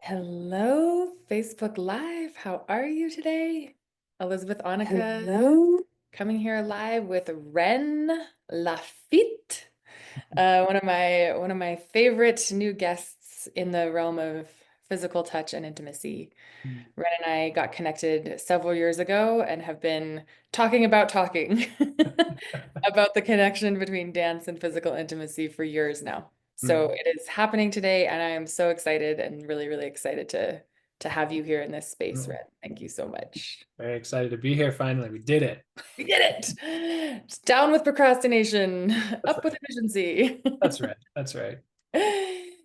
Hello, Facebook Live. How are you today? Elizabeth Anneka Hello. coming here live with Wren LaFeet, one of my favorite new guests in the realm of physical touch and intimacy. Wren and I got connected several years ago and have been talking about talking about the connection between dance and physical intimacy for years now. So Mm, it is happening today, and I am so excited and really, really excited to have you here in this space, mm. Wren. Thank you so much. Very excited to be here finally. We did it. We did it. Just down with procrastination, That's up with right. efficiency. That's right. That's right.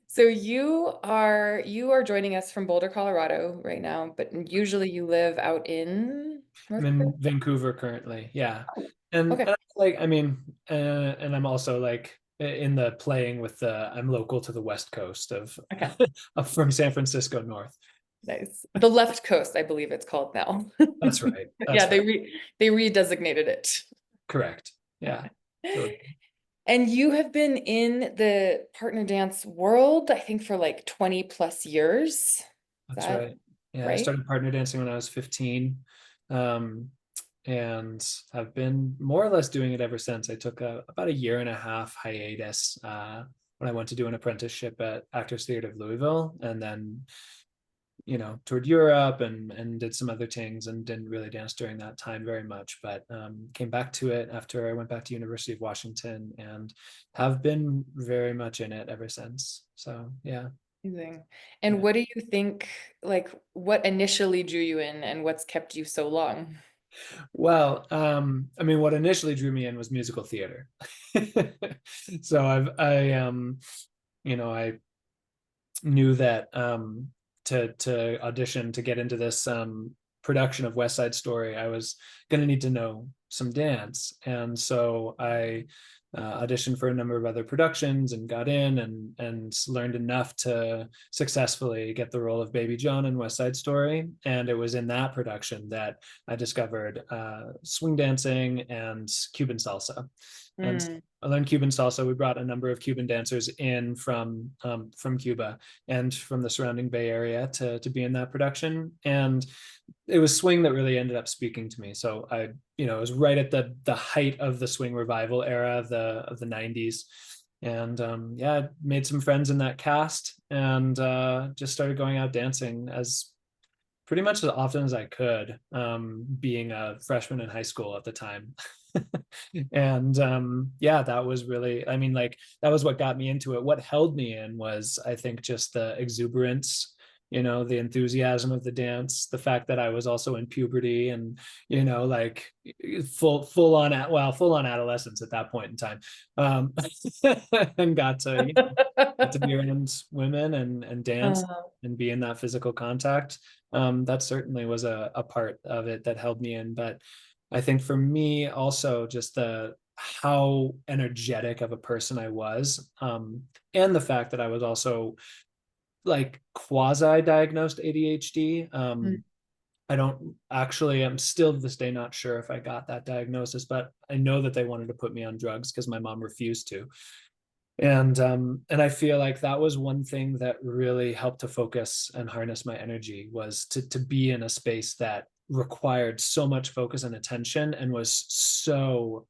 So you are joining us from Boulder, Colorado right now, but usually you live out in I'm North in Carolina. Vancouver currently. Yeah. Oh, And, okay. and like, I mean, and I'm also like in the playing with I'm local to the West Coast of, Okay. from San Francisco north. Nice. The left coast, I believe it's called now. That's right. Yeah, That's right. they redesignated it. Correct. Yeah. So And you have been in the partner dance world, I think, for like 20 plus years. Is that's that right. Yeah. I right? started partner dancing when I was 15. Um, and I've been more or less doing it ever since. I took about a year and a half hiatus when I went to do an apprenticeship at Actors Theatre of Louisville, and then toured Europe and did some other things and didn't really dance during that time very much. But came back to it after I went back to University of Washington and have been very much in it ever since. So yeah, Amazing. And yeah. what do you think, like, what initially drew you in and what's kept you so long? Well, I mean, what initially drew me in was musical theater. So I knew that to audition to get into this production of West Side Story, I was going to need to know some dance, and so I auditioned for a number of other productions and got in and learned enough to successfully get the role of Baby John in West Side Story. And it was in that production that I discovered swing dancing and Cuban salsa. And Mm. I learned Cuban salsa. We brought a number of Cuban dancers in from Cuba and from the surrounding Bay Area to be in that production. And it was swing that really ended up speaking to me. So it was right at the height of the swing revival era of the 90s. And yeah, I made some friends in that cast and just started going out dancing as pretty much as often as I could, being a freshman in high school at the time. And yeah, that was really, I mean, like, that was what got me into it. What held me in was, I think, just the exuberance, the enthusiasm of the dance, the fact that I was also in puberty and, like full on adolescence at that point in time. Um, and got to be around women and dance Uh, and be in that physical contact. That certainly was a part of it that held me in. But I think for me also just the how energetic of a person I was, and the fact that I was also like quasi-diagnosed ADHD. mm, I don't actually, I'm still to this day not sure if I got that diagnosis, but I know that they wanted to put me on drugs because my mom refused to. And I feel like that was one thing that really helped to focus and harness my energy, was to be in a space that required so much focus and attention and was so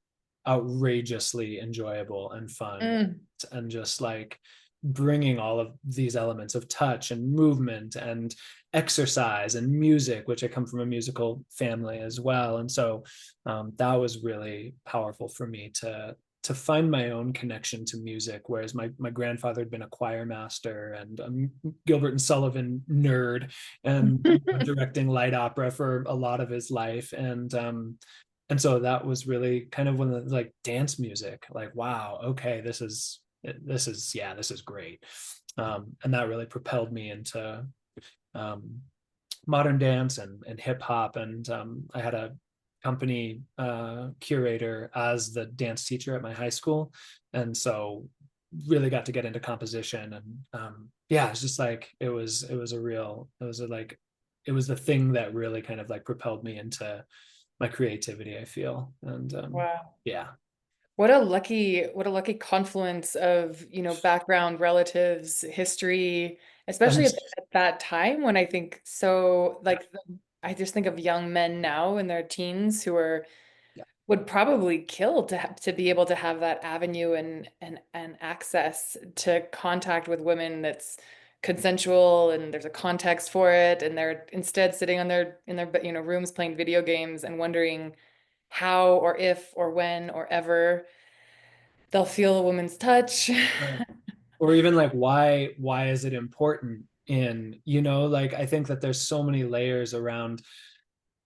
outrageously enjoyable and fun, mm. and just like bringing all of these elements of touch and movement and exercise and music, which I come from a musical family as well. And so that was really powerful for me to find my own connection to music, whereas my grandfather had been a choir master and a Gilbert and Sullivan nerd, and directing light opera for a lot of his life. And so that was really kind of when the like dance music, like, wow, okay, this is great. And that really propelled me into um, modern dance and hip hop. And I had a company curator as the dance teacher at my high school, and so really got to get into composition. And yeah, it's just like it was the thing that really kind of like propelled me into my creativity, I feel. And Wow. yeah. What a lucky confluence of, background, relatives, history, especially I'm at that time when I think so like I just think of young men now in their teens who are yeah. would probably kill to be able to have that avenue and access to contact with women that's consensual and there's a context for it and they're instead sitting on their in their rooms playing video games and wondering how or if or when or ever they'll feel a woman's touch. Right. Or even like why is it important in, like I think that there's so many layers around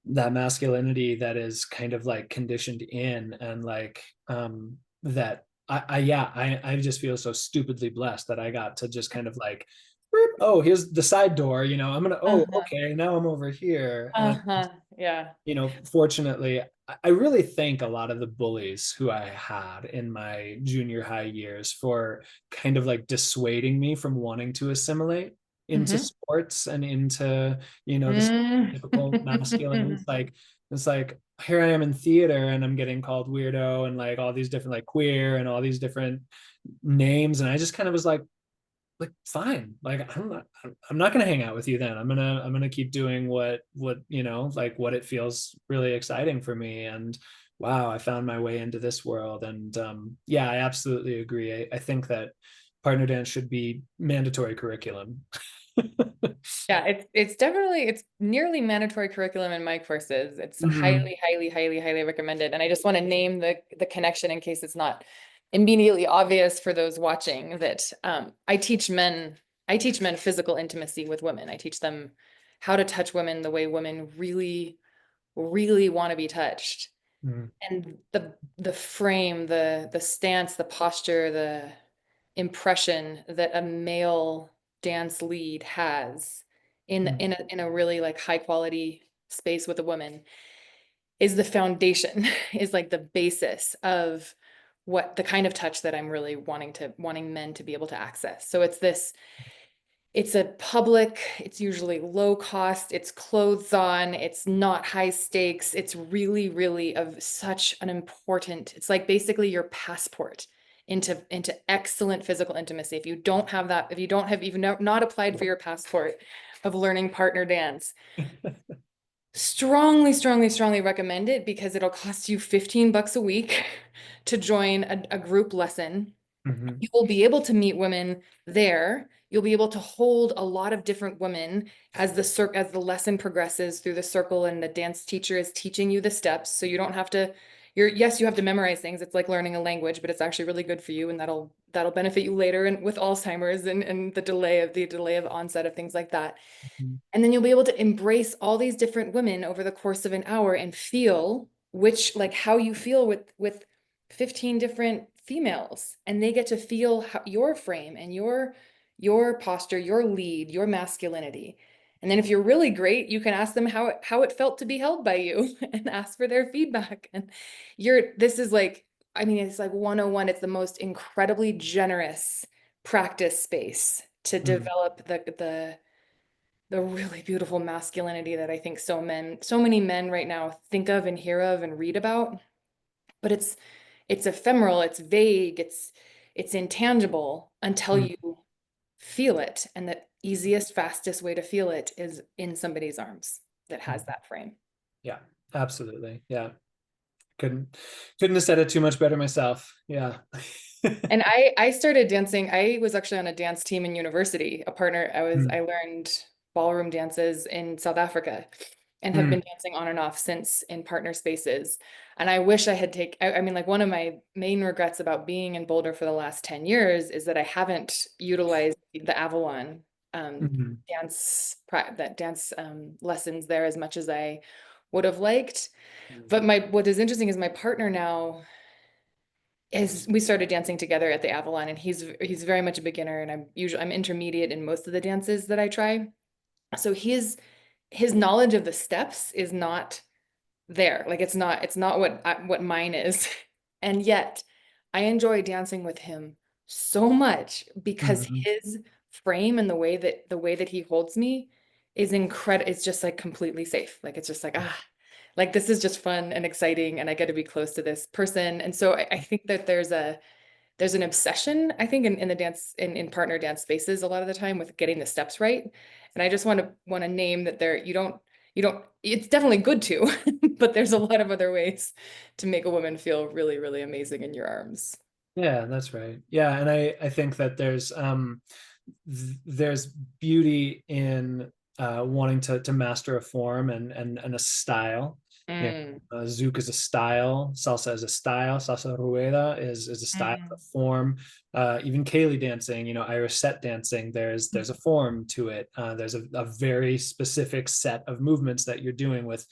that masculinity that is kind of like conditioned in, and like that I just feel so stupidly blessed that I got to just kind of like, oh, here's the side door, I'm gonna, oh, Uh-huh. okay, now I'm over here. And Uh-huh. Yeah. fortunately, I really thank a lot of the bullies who I had in my junior high years for kind of like dissuading me from wanting to assimilate into Mm-hmm. sports and into, the Mm. typical masculine. It's like here I am in theater and I'm getting called weirdo and like all these different like queer and all these different names. And I just kind of was like fine, like I'm not gonna hang out with you then. I'm gonna keep doing what like what it feels really exciting for me. And wow, I found my way into this world. And yeah, I absolutely agree. I think that partner dance should be mandatory curriculum. Yeah, it's definitely it's nearly mandatory curriculum in my courses. It's Mhm. highly, highly, highly, highly recommended. And I just want to name the connection in case it's not immediately obvious for those watching that I teach men physical intimacy with women. I teach them how to touch women the way women really, really want to be touched. Mhm. And the frame, the stance, the posture, the impression that a male dance lead has Mhm. in a really like high quality space with a woman is the foundation, is like the basis of what the kind of touch that I'm really wanting men to be able to access. So it's a public, it's usually low cost, it's clothes on, it's not high stakes. It's really, really of such an important, it's like basically your passport into excellent physical intimacy. If you don't have that, if you don't have even not applied for your passport of learning partner dance, strongly, strongly, strongly recommend it because it'll cost you 15 bucks a week to join a group lesson. Mhm. You will be able to meet women there. You'll be able to hold a lot of different women as the lesson progresses through the circle and the dance teacher is teaching you the steps. So you don't have to, yes, you have to memorize things. It's like learning a language, but it's actually really good for you and that'll benefit you later and with Alzheimer's and the delay of onset of things like that. Mhm. And then you'll be able to embrace all these different women over the course of an hour and feel like how you feel with 15 different females. And they get to feel your frame and your posture, your lead, your masculinity. And then if you're really great, you can ask them how it felt to be held by you and ask for their feedback. And this is like, I mean, it's like 101. It's the most incredibly generous practice space to Mhm. develop the really beautiful masculinity that I think so many men right now think of and hear of and read about. But it's ephemeral, it's vague, it's intangible until Mhm. you feel it. And the easiest, fastest way to feel it is in somebody's arms that has Mhm. that frame. Yeah, absolutely. Yeah. Couldn't have said it too much better myself. Yeah. And I started dancing. I was actually on a dance team in university. I Mm. learned ballroom dances in South Africa and have been Mm. dancing on and off since in partner spaces. And I wish I had I mean, like one of my main regrets about being in Boulder for the last 10 years is that I haven't utilized the Avalon Mhm. dance lessons there as much as I would have liked. Mm. But what is interesting is my partner now is we started dancing together at the Avalon and he's very much a beginner and I'm intermediate in most of the dances that I try. So his knowledge of the steps is not there. Like it's not what mine is. And yet I enjoy dancing with him so much because Mhm. his frame and the way that he holds me is incredible. It's just like completely safe. Like it's just like this is just fun and exciting and I get to be close to this person. And so I think that there's an obsession, I think, in the dance in partner dance spaces a lot of the time with getting the steps right. And I just want to name that there you don't it's definitely good to, but there's a lot of other ways to make a woman feel really, really amazing in your arms. Yeah, that's right. Yeah, and I think that there's beauty in wanting to master a form and a style. You Mm, Zouk is a style, salsa is a style, salsa rueda is a style, a mm, form. Even Kaylee dancing, Irish set dancing, there's a form to it. There's a very specific set of movements that you're doing with,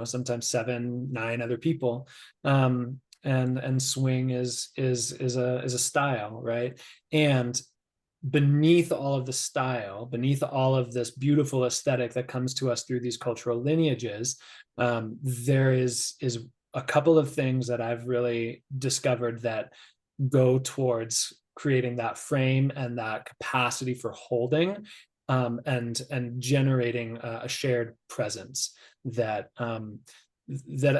sometimes 7, 9 other people. And swing is a style, right? And beneath all of the style, beneath all of this beautiful aesthetic that comes to us through these cultural lineages, there is a couple of things that I've really discovered that go towards creating that frame and that capacity for holding, and generating a shared presence that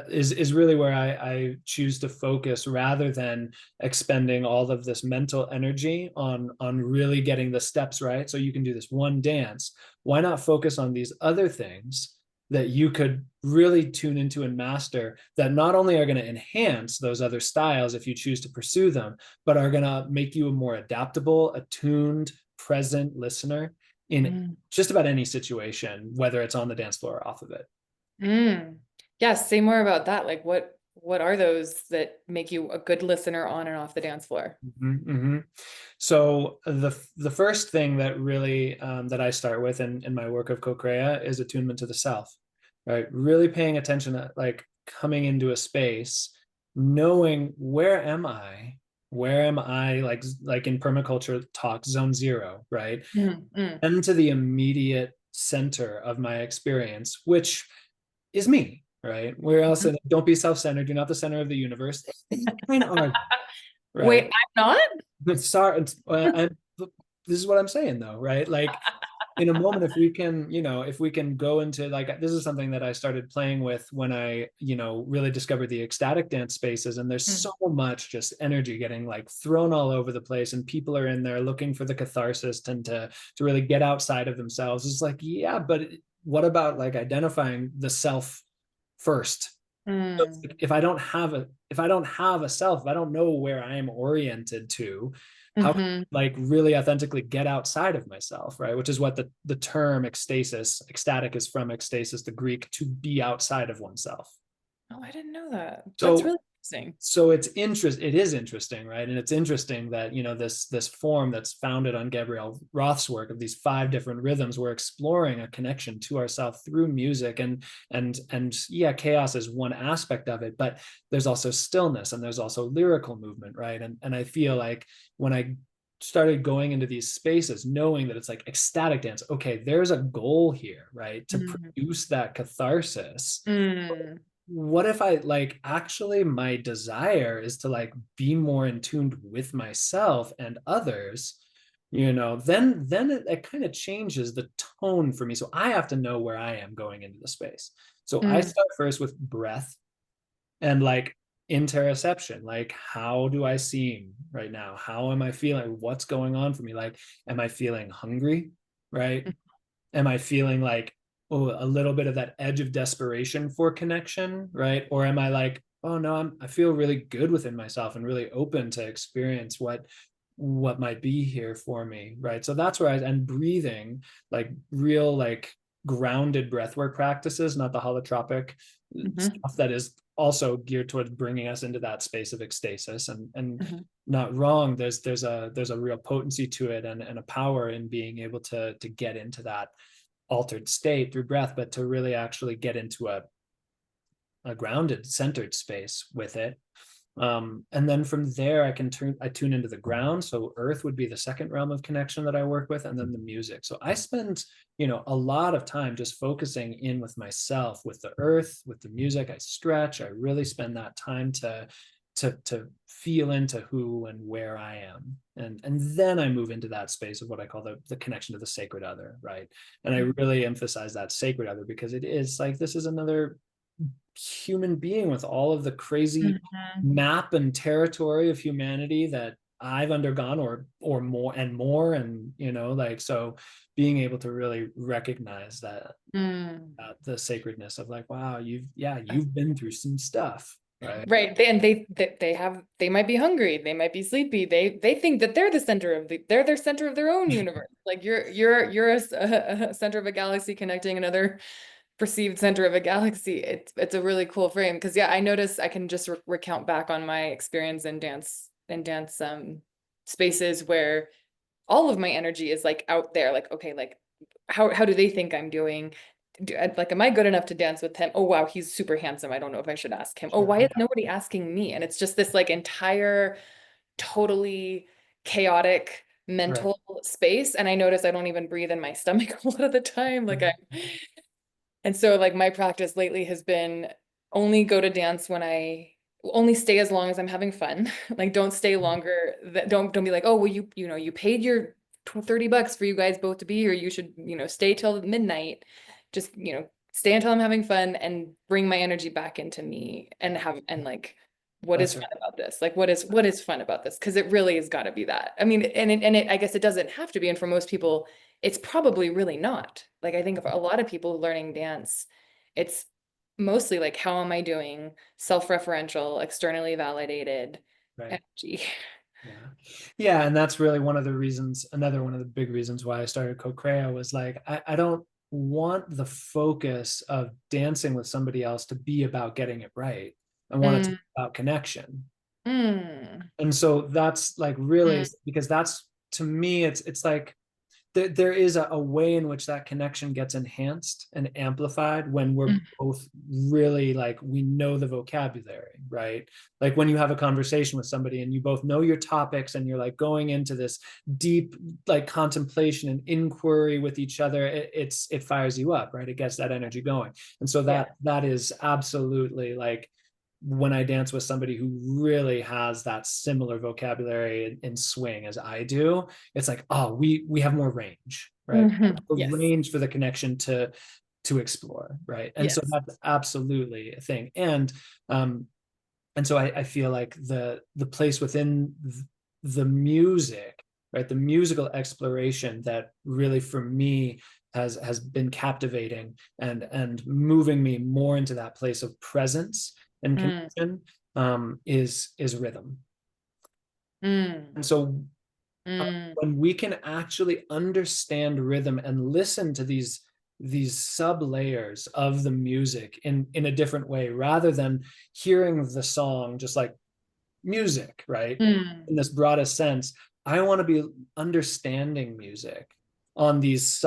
is really where I choose to focus, rather than expending all of this mental energy on really getting the steps right so you can do this one dance. Why not focus on these other things that you could really tune into and master, that not only are going to enhance those other styles if you choose to pursue them, but are going to make you a more adaptable, attuned, present listener in mm, just about any situation, whether it's on the dance floor or off of it. mm. Yes, say more about that. Like what are those that make you a good listener on and off the dance floor? Mm-hmm. So the first thing that really that I start with in my work of co-crea is attunement to the self, right? Really paying attention to, like, coming into a space, knowing where am I, like in permaculture talk, zone zero, right? Mm, mm. And to the immediate center of my experience, which is me, right? Where else? Mhm. Don't be self-centered. You're not the center of the universe. You kind of are, Wait, right? I'm not? Sorry, this is what I'm saying though, right? Like, in a moment, if we can go into, like, this is something that I started playing with when I, really discovered the ecstatic dance spaces, and there's Mm, so much just energy getting like thrown all over the place, and people are in there looking for the catharsis and to really get outside of themselves. It's like, yeah, but what about like identifying the self first? mm, If I don't have a self, if I don't know where I am oriented to, how can mhm, I, like, really authentically get outside of myself, right? Which is what the term ecstatic is from ecstasis, the Greek, to be outside of oneself. Oh, I didn't know that. That's So really interesting. it is interesting, right? And it's interesting that, this form that's founded on Gabrielle Roth's work of these 5 different rhythms, we're exploring a connection to ourselves through music, and yeah, chaos is one aspect of it, but there's also stillness, and there's also lyrical movement, right? And I feel like when I started going into these spaces, knowing that it's like ecstatic dance, okay, there's a goal here, right? To Mm, produce that catharsis. mm, What if I, like, actually my desire is to, like, be more in tune with myself and others, then it kind of changes the tone for me. So I have to know where I am going into the space. So I mm, start first with breath and, like, interoception. Like, how do I seem right now? How am I feeling? What's going on for me? Like, am I feeling hungry, right? Am I feeling like, oh, a little bit of that edge of desperation for connection, right? Or am I like, oh no, I feel really good within myself and really open to experience what might be here for me, right? So that's where and breathing, like real, like, grounded breathwork practices, not the holotropic mhm, stuff that is also geared towards bringing us into that space of ecstasis, and mhm, not wrong. There's a real potency to it, and a power in being able to get into that altered state through breath, but to really actually get into a grounded, centered space with it. And then from there, I tune into the ground. So earth would be the second realm of connection that I work with, and then the music. So I spend, a lot of time just focusing in with myself, with the earth, with the music. I stretch. I really spend that time to feel into who and where I am. And then I move into that space of what I call the connection to the sacred other, right? And I really emphasize that sacred other because it is like, this is another human being with all of the crazy mhm, map and territory of humanity that I've undergone, or more and more. And, like, so being able to really recognize that, Mm. the sacredness of like, wow, you've been through some stuff, right? Right. They might be hungry, they might be sleepy. They think that they're the center of they're their center of their own universe. Like you're a center of a galaxy connecting another perceived center of a galaxy. It's a really cool frame because yeah, I notice I can just recount back on my experience in dance spaces where all of my energy is like out there. Like, okay, like how do they think I'm doing? Like, am I good enough to dance with him? Oh, wow, he's super handsome. I don't know if I should ask him. Oh, Sure. why is Yeah. nobody asking me? And it's just this like entire, totally chaotic Right. mental space. And I notice I don't even breathe in my stomach a lot of the time. And so like my practice lately has been only go to dance when I only stay as long as I'm having fun. Like don't stay longer. Don't be like, oh, well, you paid your $30 for you guys both to be here. You should, stay till midnight. Just, stay until I'm having fun and bring my energy back into me and like what is That's fun right. about this? Like what is fun about this? Because it really has got to be that. I mean, I guess it doesn't have to be. And for most people, it's probably really not. Like I think for a lot of people learning dance, it's mostly like, how am I doing? Self-referential, externally validated Right. energy. Yeah. Yeah. And that's really one of the reasons, another one of the big reasons why I started Co-Crea was like, I don't want the focus of dancing with somebody else to be about getting it right. I want it to Mm, be about connection. mm, And so that's like really, mm, because that's, to me, it's like there is a way in which that connection gets enhanced and amplified when we're mm, both really like, we know the vocabulary, right? Like when you have a conversation with somebody and you both know your topics and you're like going into this deep like contemplation and inquiry with each other, it fires you up, right? It gets that energy going. And so yeah. that is absolutely like, when I dance with somebody who really has that similar vocabulary in swing as I do, it's like, oh, we have more range, right? The Yes. range for the connection to explore, right? And so Yes. that's absolutely a thing. Um, and so I feel like the place within the music, right? The musical exploration that really for me has been captivating and moving me more into that place of presence and Mm, connection, is rhythm. mm, And so mm, when we can actually understand rhythm and listen to these sub layers of the music in a different way, rather than hearing the song just like music, right? mm, In this broadest sense, I want to be understanding music on these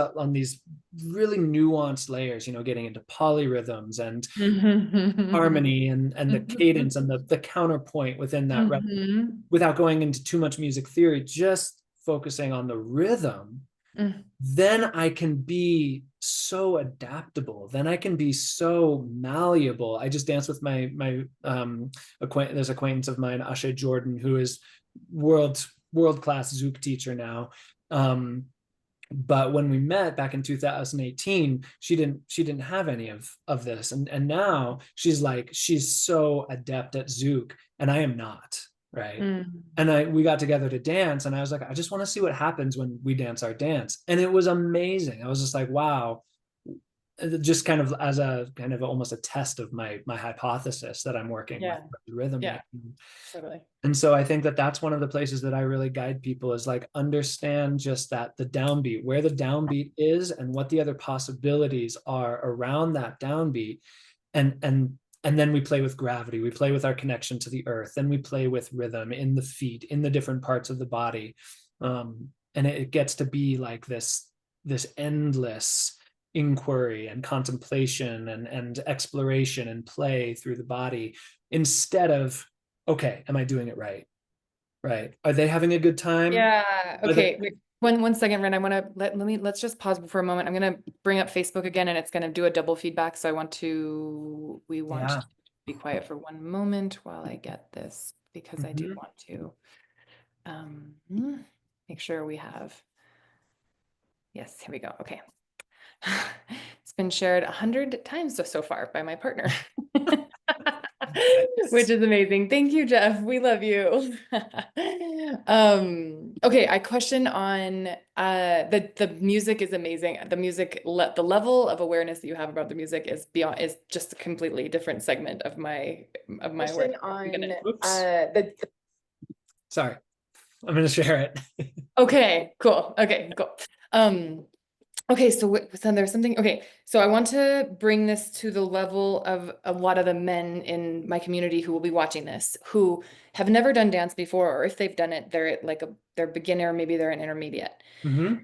really nuanced layers, getting into polyrhythms and mhm. harmony and the cadence and the counterpoint within that, right? Mhm. Without going into too much music theory, just focusing on the rhythm, Mm, then I can be so adaptable. Then I can be so malleable. I just danced with there's acquaintance of mine, Ashe Jordan, who is world class Zouk teacher now. But when we met back in 2018, she didn't have any of this, and now she's so adept at Zouk, and I am not, right? mm. And we got together to dance, and I was like, I just want to see what happens when we dance our dance, and it was amazing. I was just like, wow, just kind of as a kind of almost a test of my hypothesis that I'm working with Yeah. rhythm Yeah. making. Totally. And so I think that that's one of the places that I really guide people, is like, understand just that the downbeat, where the downbeat is and what the other possibilities are around that downbeat. And then we play with gravity, we play with our connection to the earth, then we play with rhythm in the feet, in the different parts of the body. And it gets to be like this endless inquiry and contemplation and exploration and play through the body, instead of, okay, am I doing it right? Right. Are they having a good time? Yeah. Are they? Okay. Wait, one second, Ren. I want to let's just pause for a moment. I'm gonna bring up Facebook again, and it's gonna do a double feedback. So we want to Yeah. be quiet for one moment while I get this because I do Mhm. want to um make sure we have. Yes, here we go. Okay. It's been shared 100 times so far by my partner, which Nice. is amazing. Thank you, Jeff. We love you. Okay, I question on the music is amazing. The music the level of awareness that you have about the music is beyond is just a completely different segment of my Question awareness. I'm on gonna oops, the sorry, I'm going to share it. okay, cool. Okay, cool. Um Okay, so then there's something. Okay, so I want to bring this to the level of a lot of the men in my community who will be watching this, who have never done dance before, or if they've done it, they're at like they're beginner, maybe they're an intermediate. Mm-hmm.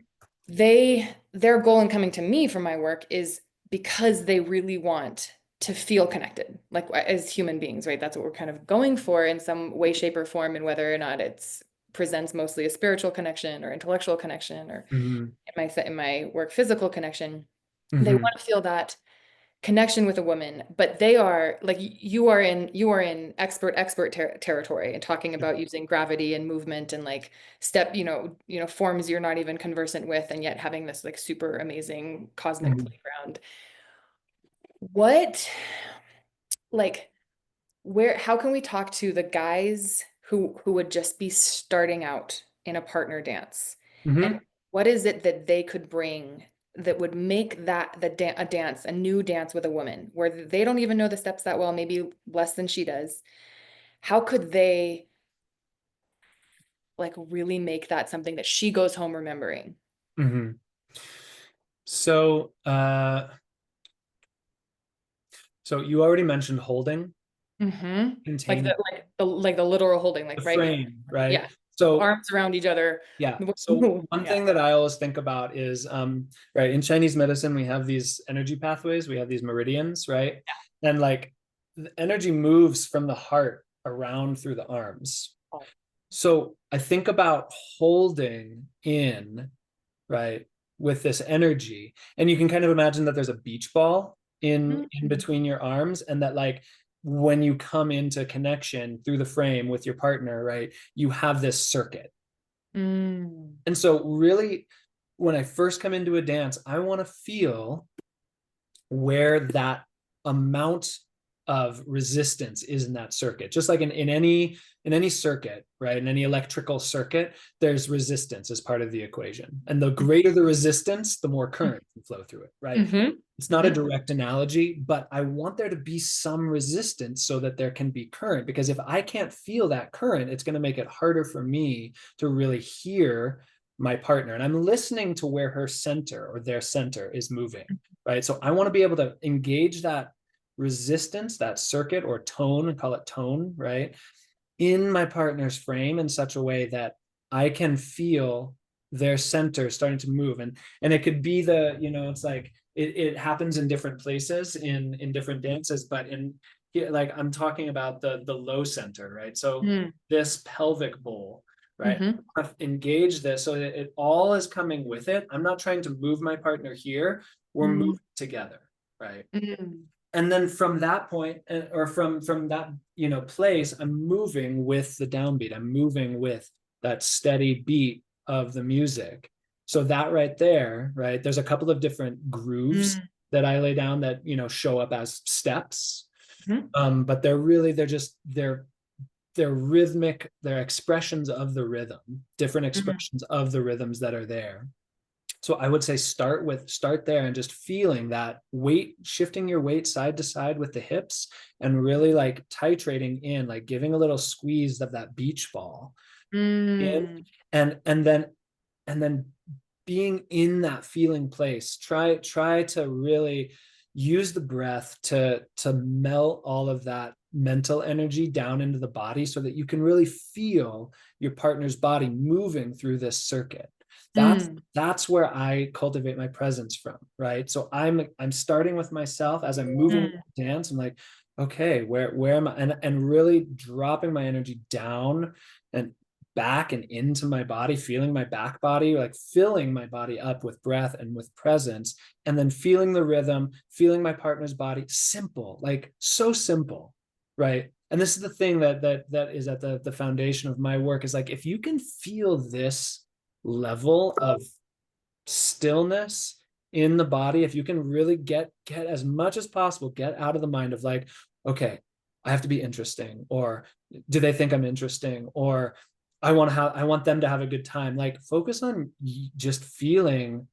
Their goal in coming to me for my work is because they really want to feel connected, like as human beings, right? That's what we're kind of going for in some way, shape, or form, and whether or not it's presents mostly a spiritual connection or intellectual connection or Mm-hmm. in my work physical connection, they Mm-hmm. want to feel that connection with a woman, but they are like you are in expert territory and talking about using gravity and movement and like step forms you're not even conversant with, and yet having this like super amazing cosmic Mm-hmm. playground. What like where how can we talk to the guys who would just be starting out in a partner dance, and Mm-hmm. what is it that they could bring that would make a new dance with a woman where they don't even know the steps that well, maybe less than she does? How could they like really make that something that she goes home remembering? Mm-hmm. So, so you already mentioned holding, Hmm. Like contain the literal holding, the like right, frame, right? yeah, So arms around each other. yeah. So one Yeah. thing that I always think about is, right, in Chinese medicine, we have these energy pathways, we have these meridians, right? And like the energy moves from the heart around through the arms. So I think about holding in, right, with this energy, and you can kind of imagine that there's a beach ball in Mhm. between your arms, and that like when you come into connection through the frame with your partner, right, you have this circuit. Mm. And so really when I first come into a dance, I want to feel where that amount of resistance is in that circuit. Just like in any circuit, right? In any electrical circuit, there's resistance as part of the equation. And the greater the resistance, the more current can flow through it, right? Mm-hmm. It's not a direct analogy, but I want there to be some resistance so that there can be current. Because if I can't feel that current, it's going to make it harder for me to really hear my partner. And I'm listening to where her center or their center is moving, right? So I want to be able to engage that resistance, that circuit or tone, call it tone, right, in my partner's frame in such a way that I can feel their center starting to move. And it could be it's like it happens in different places in different dances, but in like I'm talking about the low center, right? So Mm. this pelvic bowl, right? Mm-hmm. I've engaged this so that it all is coming with it. I'm not trying to move my partner here. We're moving together, right? Mm-hmm. And then from that point, or from that place, I'm moving with the downbeat. I'm moving with that steady beat of the music. So that right there, right, there's a couple of different grooves that I lay down that show up as steps. Mm-hmm. But they're rhythmic, they're expressions of the rhythm, different Mm-hmm. expressions of the rhythms that are there. So I would say start there and just feeling that weight, shifting your weight side to side with the hips and really like titrating in, like giving a little squeeze of that beach ball in, Mm-hmm. and then being in that feeling place. Try to really use the breath to melt all of that mental energy down into the body so that you can really feel your partner's body moving through this circuit. That's where I cultivate my presence from, right? So I'm starting with myself as I'm moving the dance. I'm like, okay, where am I? And really dropping my energy down and back and into my body, feeling my back body, like filling my body up with breath and with presence, and then feeling the rhythm, feeling my partner's body. Simple, like so simple, right? And this is the thing that is at the foundation of my work, is like if you can feel this level of stillness in the body, if you can really get as much as possible, get out of the mind of like, okay, I have to be interesting, or do they think I'm interesting, or I want them to have a good time. Like focus on just feeling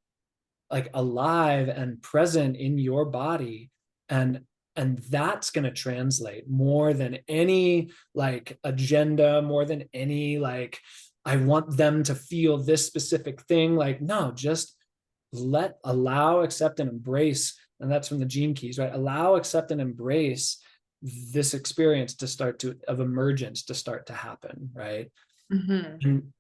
like alive and present in your body, and that's going to translate more than any like agenda, more than any like I want them to feel this specific thing. Like no, just allow, accept, and embrace. And that's from the Gene Keys, right? Allow, accept, and embrace this experience to start to of emergence to start to happen, right? Mm-hmm. And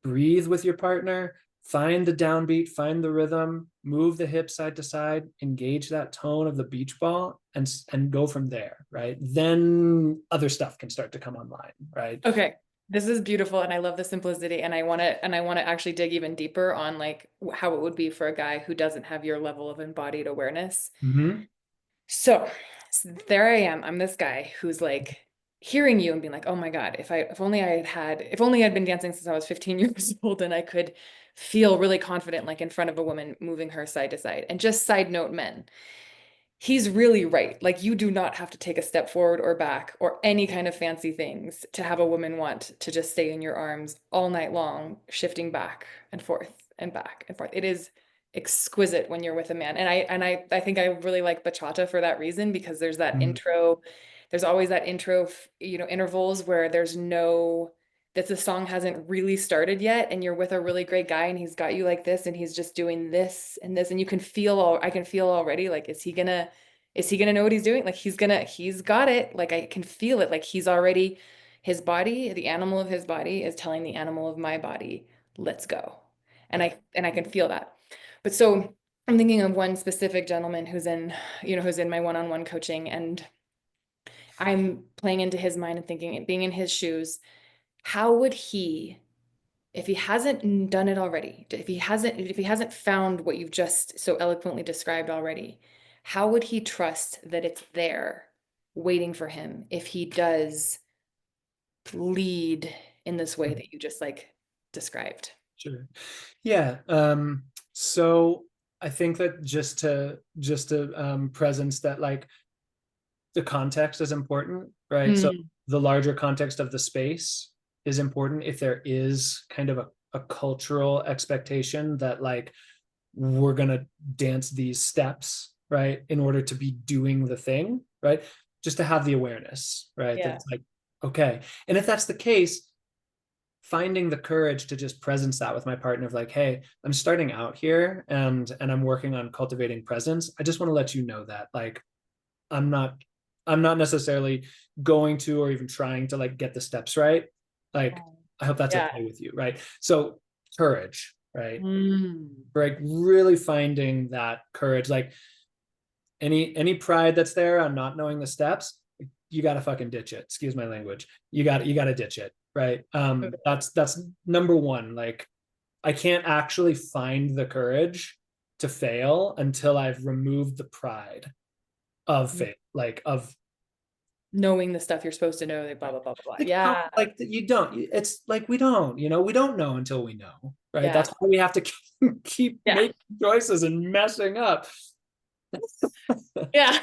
breathe with your partner, find the downbeat, find the rhythm, move the hips side to side, engage that tone of the beach ball, and go from there, right? Then other stuff can start to come online, right? Okay. This is beautiful and I love the simplicity and I want to actually dig even deeper on like how it would be for a guy who doesn't have your level of embodied awareness. Mm-hmm. So, there I am. I'm this guy who's like hearing you and being like, "Oh my God, if only I'd been dancing since I was 15 years old and I could feel really confident like in front of a woman moving her side to side." And just side note, men, he's really right. Like you do not have to take a step forward or back or any kind of fancy things to have a woman want to just stay in your arms all night long, shifting back and forth and back and forth. It is exquisite when you're with a man. And I think I really like bachata for that reason because there's that Mm-hmm. intro, there's always that intro, intervals where there's no that the song hasn't really started yet and you're with a really great guy and he's got you like this and he's just doing this and this and you can feel all I can feel already like is he gonna know what he's doing? Like he's got it. Like I can feel it. Like he's already his body, the animal of his body is telling the animal of my body, let's go. And I can feel that. But so I'm thinking of one specific gentleman who's in my one-on-one coaching and I'm playing into his mind and thinking, being in his shoes, how would he, if he hasn't done it already, if he hasn't found what you've just so eloquently described already, how would he trust that it's there waiting for him if he does lead in this way that you just like described? Sure. Yeah. So I think that just to presence that like the context is important, right? So Mm, the larger context of the space is important if there is kind of a cultural expectation that like we're gonna dance these steps, right, in order to be doing the thing, right? Just to have the awareness, right? That yeah. it's like, okay. And if that's the case, finding the courage to just presence that with my partner of like, hey, I'm starting out here and I'm working on cultivating presence. I just want to let you know that like I'm not I'm not necessarily going to or even trying to like get the steps right. Like Oh, I hope that's yeah. okay with you, right? So courage, right? Mm, Like really finding that courage, like any pride that's there on not knowing the steps, you got to fucking ditch it. Excuse my language. You got to ditch it, right? That's number one. Like I can't actually find the courage to fail until I've removed the pride of fail, like of knowing the stuff you're supposed to know, like blah blah blah blah blah. like Yeah. like you don't. It's like we don't, we don't know until we know, right? Yeah. That's why we have to keep Yeah. making choices and messing up. Yeah.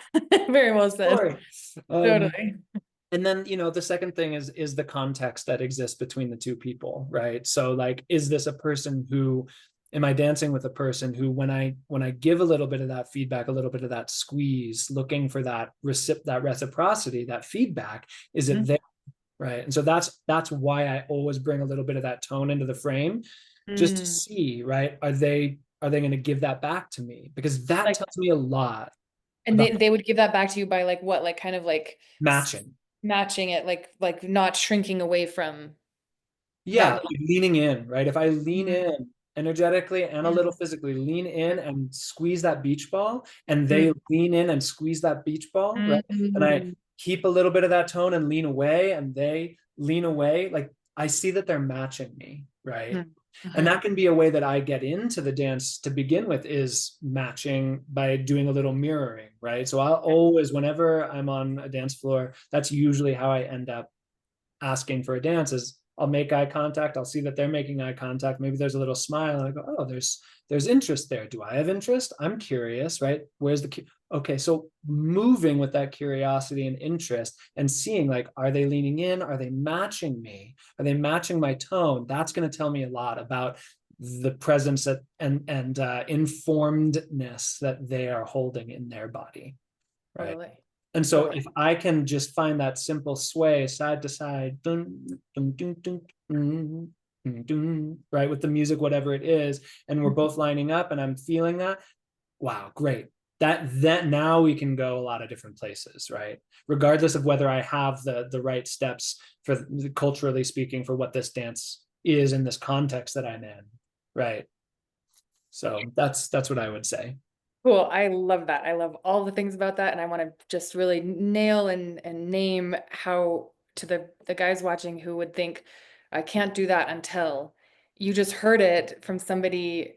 Very well said. Sorry. Um, Totally. and then the second thing is the context that exists between the two people, right? So like, is this a person who am I dancing with a person who when I give a little bit of that feedback, a little bit of that squeeze, looking for that reciprocity, that feedback, is it Mhm. there, right? And so that's why I always bring a little bit of that tone into the frame, just to Mm. see, right, are they going to give that back to me, because that Like, tells me a lot and about they would give that back to you by like what, like kind of like matching. matching it, like not shrinking away from Yeah, that like little. leaning in, right? If I lean Mm, in energetically and a little mm, physically, lean in and squeeze that beach ball, and mm, they lean in and squeeze that beach ball, right? And I mm, keep a little bit of that tone and lean away, and they lean away, like I see that they're matching me, right? mm, And mhm. that can be a way that I get into the dance to begin with, is matching by doing a little mirroring, right? So I'll always, whenever I'm on a dance floor, that's usually how I end up asking for a dance, is I'll make eye contact. I'll see that they're making eye contact. Maybe there's a little smile. And I go, oh, there's interest there. Do I have interest? I'm curious, right? Where's the okay? So moving with that curiosity and interest and seeing like, are they leaning in? Are they matching me? Are they matching my tone? That's going to tell me a lot about the presence that, and informedness that they are holding in their body, right? Totally. And so Totally. if I can just find that simple sway side to side, dun, dun, dun, dun, dun, dun, dun, right, with the music, whatever it is, and we're both lining up and I'm feeling that, wow, great. That now we can go a lot of different places, right? Regardless of whether I have the right steps for, culturally speaking, for what this dance is in this context that I'm in, right? So that's what I would say. Cool. I love that. I love all the things about that. And I want to just really nail and name how to the guys watching who would think, I can't do that until you just heard it from somebody.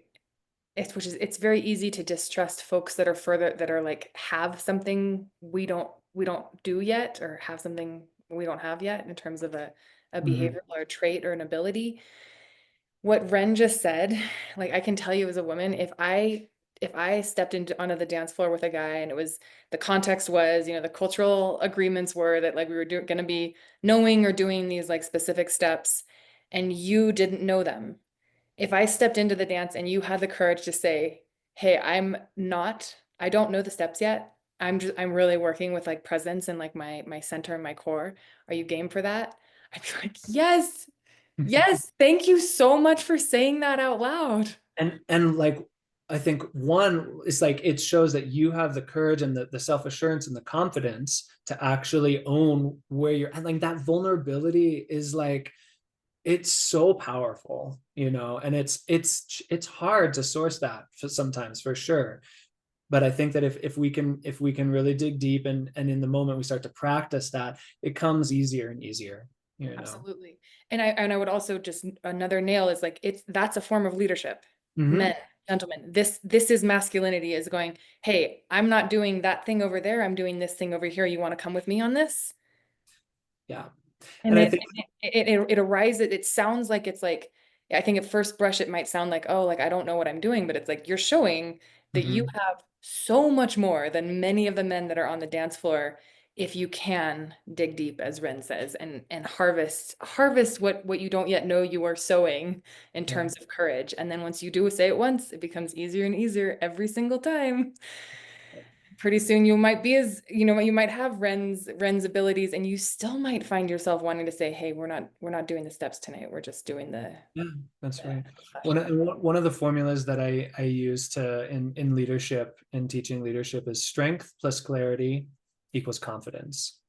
It's very easy to distrust folks that are further, that are like, have something we don't do yet, or have something we don't have yet in terms of a Mhm. behavioral or a trait or an ability. What Wren just said, like, I can tell you as a woman, if I stepped into onto the dance floor with a guy, and it was, the context was, the cultural agreements were that like we were going to be knowing or doing these like specific steps, and you didn't know them. If I stepped into the dance and you had the courage to say, "Hey, I don't know the steps yet. I'm really working with like presence and like my center and my core. Are you game for that?" I'd be like, "Yes. Yes, thank you so much for saying that out loud." And like, I think one is like, it shows that you have the courage and the self-assurance and the confidence to actually own where you're, and like that vulnerability is like, it's so powerful, and it's hard to source that for sometimes, for sure. But I think that if we can really dig deep, and in the moment we start to practice that, it comes easier and easier. Absolutely. And I would also, just another nail is like, that's a form of leadership. Men, Hmm. gentlemen, this is masculinity, is going, "Hey, I'm not doing that thing over there. I'm doing this thing over here. You want to come with me on this?" Yeah. And And I it think, it arises, it sounds like, it's like, I think at first brush it might sound like, oh, like I don't know what I'm doing, but it's like you're showing that you mhm, have so much more than many of the men that are on the dance floor, if you can dig deep, as Ren says, and harvest what you don't yet know you are sowing in yeah. terms of courage. And then once you do say it once, it becomes easier and easier every single time. Pretty soon you might be, as you might have Ren's abilities, and you still might find yourself wanting to say, "Hey, we're not doing the steps tonight. We're just doing Yeah, that's the right. One flashing of, back." one of the formulas that I use to in leadership, in teaching leadership, is strength plus clarity equals confidence.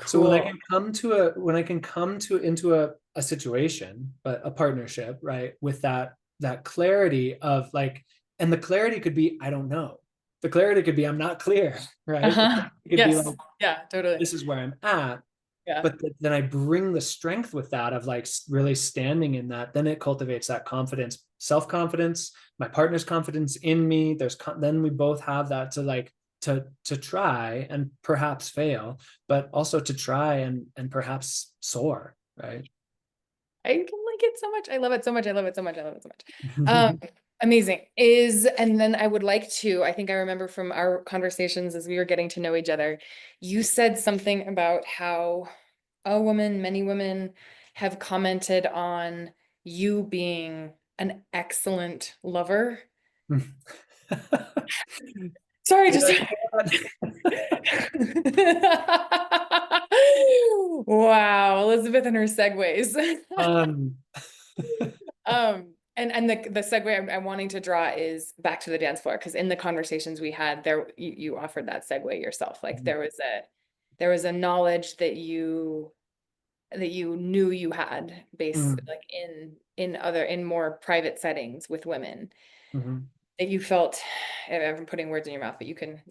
So when I Cool. can come to a when I can come to into a situation, but a partnership, right, with that clarity of like, and the clarity could be, I don't know. The clarity could be, I'm not clear, right? The Uh-huh. clarity could be Yes. like, Yeah, totally. this is where I'm at. Yeah. But then I bring the strength with that of like really standing in that. Then it cultivates that confidence, self-confidence, my partner's confidence in me. Then we both have that to like, to try and perhaps fail, but also to try and perhaps soar, right? I like it so much. I love it so much. I love it so much. I love it so much. Amazing. And then I would like to, I think I remember from our conversations as we were getting to know each other, you said something about how many women have commented on you being an excellent lover. Sorry, Did just I say that? wow, Elizabeth and her segues. um, And the segue I'm wanting to draw is back to the dance floor, because in the conversations we had there, you offered that segue yourself. Like there was a knowledge that you knew you had, based mm, like in more private settings with women, mhm, that you felt, I'm putting words in your mouth, but you could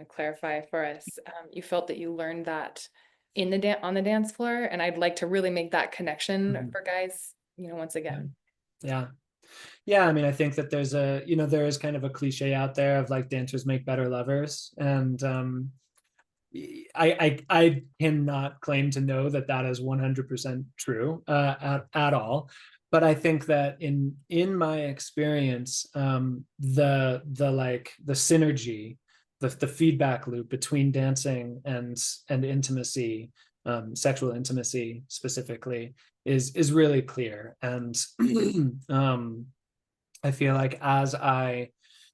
clarify for us. You felt that you learned that on the dance floor, and I'd like to really make that connection mhm. for guys, once Yeah. again. Yeah. Yeah, I mean, I think that there is kind of a cliche out there of like, dancers make better lovers. And I cannot claim to know that that is 100% true at all. But I think that in my experience, the like the synergy, the feedback loop between dancing and intimacy, sexual intimacy specifically, is really clear. And I feel like as I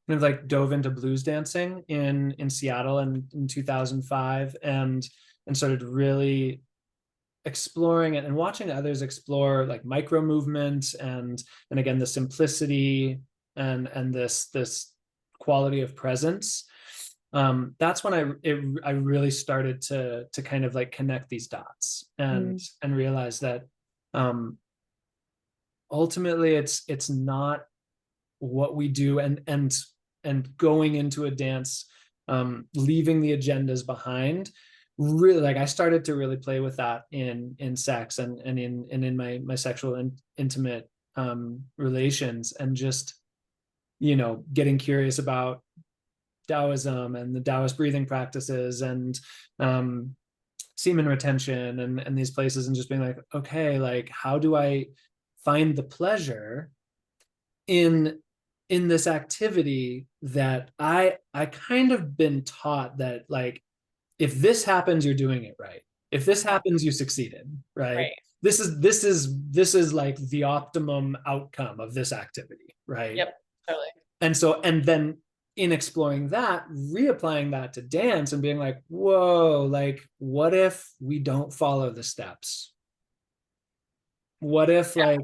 kind of like dove into blues dancing in Seattle in 2005, and started really exploring it and watching others explore like micro movements, and again the simplicity and this quality of presence. That's when I really started to kind of like connect these dots Mm. and realize that um, ultimately it's not what we do, and going into a dance, leaving the agendas behind. Really, like I started to really play with that in sex and in my sexual and intimate relations, and just getting curious about Taoism and the Taoist breathing practices, and um, semen retention, and these places, and just being like, okay, like how do I find the pleasure in this activity that I kind of been taught that, like, if this happens, you're doing it right. If this Uh-huh. happens, you succeeded, right? Right. This is like the optimum outcome of this activity, right? Yep. Totally. And then in exploring that, reapplying that to dance and being like, whoa, like what if we don't follow the steps? What if, like,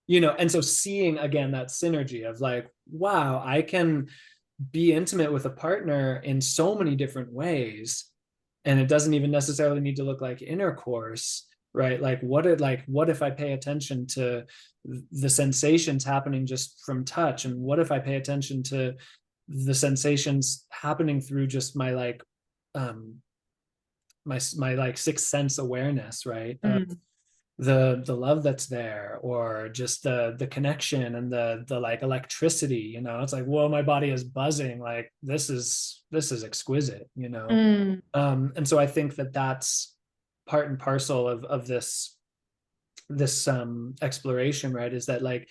and so seeing again that synergy of like, wow, I can be intimate with a partner in so many different ways, and it doesn't even necessarily need to look like intercourse, right? Like what if I pay attention to the sensations happening just from touch, and what if I pay attention to the sensations happening through just my like um my like sixth sense awareness, right? Mm. The love that's there, or just the connection and the like electricity. It's like, whoa, my body is buzzing, like this is exquisite. Mm. And so I think that that's part and parcel of this exploration, right? Is that like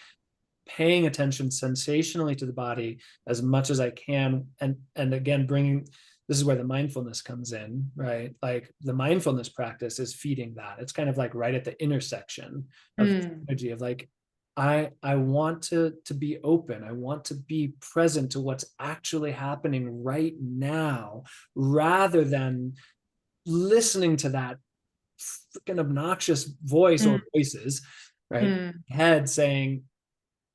paying attention sensationally to the body as much as I can, and again bringing, this is where the mindfulness comes in, right? Like the mindfulness practice is feeding that. It's kind of like right at the intersection of Mm. energy of like, I want to be open. I want to be present to what's actually happening right now, rather than listening to that freaking obnoxious voice or Mm. voices, right? Mm. Head saying,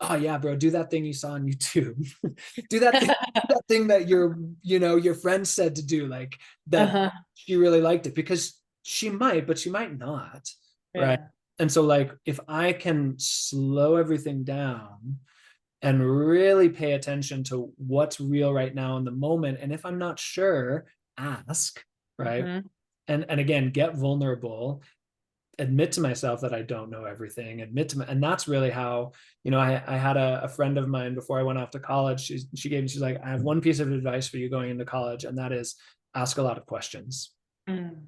oh yeah, bro, do that thing you saw on YouTube. do that thing that your friend said to do, like that Uh-huh. she really liked it, because she might, but she might not, right? Yeah. And so like if I can slow everything down and really pay attention to what's real right now in the moment, and if I'm not sure, ask, right? Hmm. And again, get vulnerable, admit to myself that I don't know everything, and that's really how, I had a friend of mine before I went off to college. She's like, I have one piece of advice for you going into college, and that is ask a lot of questions. Mm.